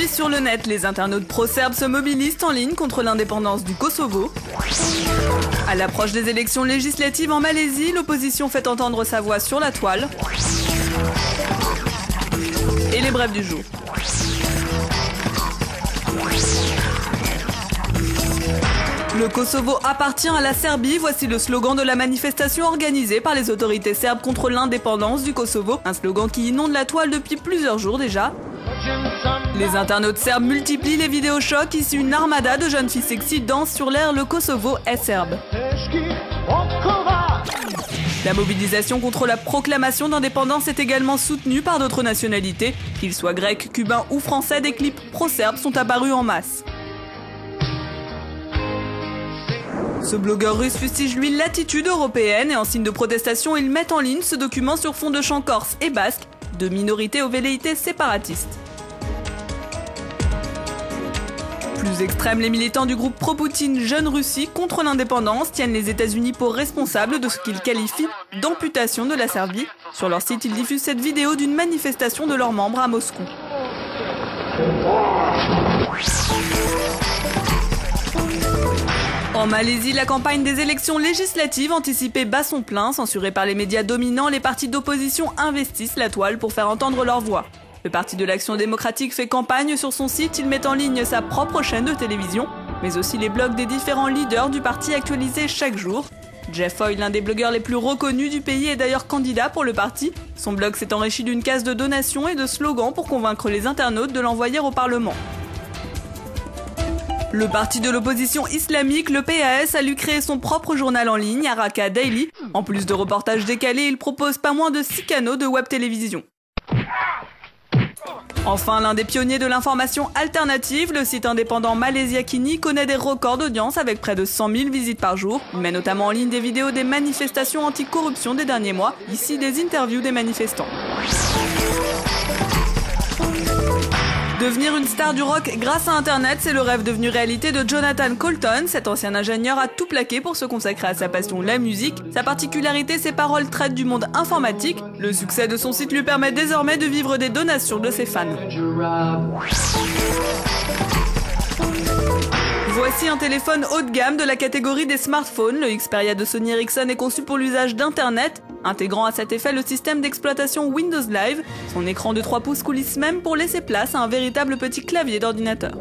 Aujourd'hui sur le net, les internautes pro-serbes se mobilisent en ligne contre l'indépendance du Kosovo. À l'approche des élections législatives en Malaisie, l'opposition fait entendre sa voix sur la toile. Et les brèves du jour. Le Kosovo appartient à la Serbie, voici le slogan de la manifestation organisée par les autorités serbes contre l'indépendance du Kosovo. Un slogan qui inonde la toile depuis plusieurs jours déjà. Les internautes serbes multiplient les vidéos chocs, ici une armada de jeunes filles sexy dansent sur l'air Le Kosovo est serbe. La mobilisation contre la proclamation d'indépendance est également soutenue par d'autres nationalités. Qu'ils soient grecs, cubains ou français, des clips pro-serbes sont apparus en masse. Ce blogueur russe fustige lui l'attitude européenne et en signe de protestation, il met en ligne ce document sur fond de chants corse et basque, de minorités aux velléités séparatistes. Plus extrêmes, les militants du groupe pro-Poutine Jeune Russie contre l'indépendance tiennent les États-Unis pour responsables de ce qu'ils qualifient d'amputation de la Serbie. Sur leur site, ils diffusent cette vidéo d'une manifestation de leurs membres à Moscou. En Malaisie, la campagne des élections législatives anticipées bat son plein. Censurés par les médias dominants, les partis d'opposition investissent la toile pour faire entendre leur voix. Le Parti de l'Action démocratique fait campagne sur son site, il met en ligne sa propre chaîne de télévision, mais aussi les blogs des différents leaders du parti actualisés chaque jour. Jeff Hoy, l'un des blogueurs les plus reconnus du pays, est d'ailleurs candidat pour le parti. Son blog s'est enrichi d'une case de donations et de slogans pour convaincre les internautes de l'envoyer au Parlement. Le parti de l'opposition islamique, le PAS, a lui créé son propre journal en ligne, Araka Daily. En plus de reportages décalés, il propose pas moins de 6 canaux de web télévision. Enfin, l'un des pionniers de l'information alternative, le site indépendant Malaysiakini, connaît des records d'audience avec près de 100 000 visites par jour. Il met notamment en ligne des vidéos des manifestations anti-corruption des derniers mois, ici des interviews des manifestants. Devenir une star du rock grâce à Internet, c'est le rêve devenu réalité de Jonathan Coulton. Cet ancien ingénieur a tout plaqué pour se consacrer à sa passion, la musique. Sa particularité, ses paroles traitent du monde informatique. Le succès de son site lui permet désormais de vivre des donations de ses fans. Voici un téléphone haut de gamme de la catégorie des smartphones. Le Xperia de Sony Ericsson est conçu pour l'usage d'Internet, intégrant à cet effet le système d'exploitation Windows Live. Son écran de 3 pouces coulisse même pour laisser place à un véritable petit clavier d'ordinateur.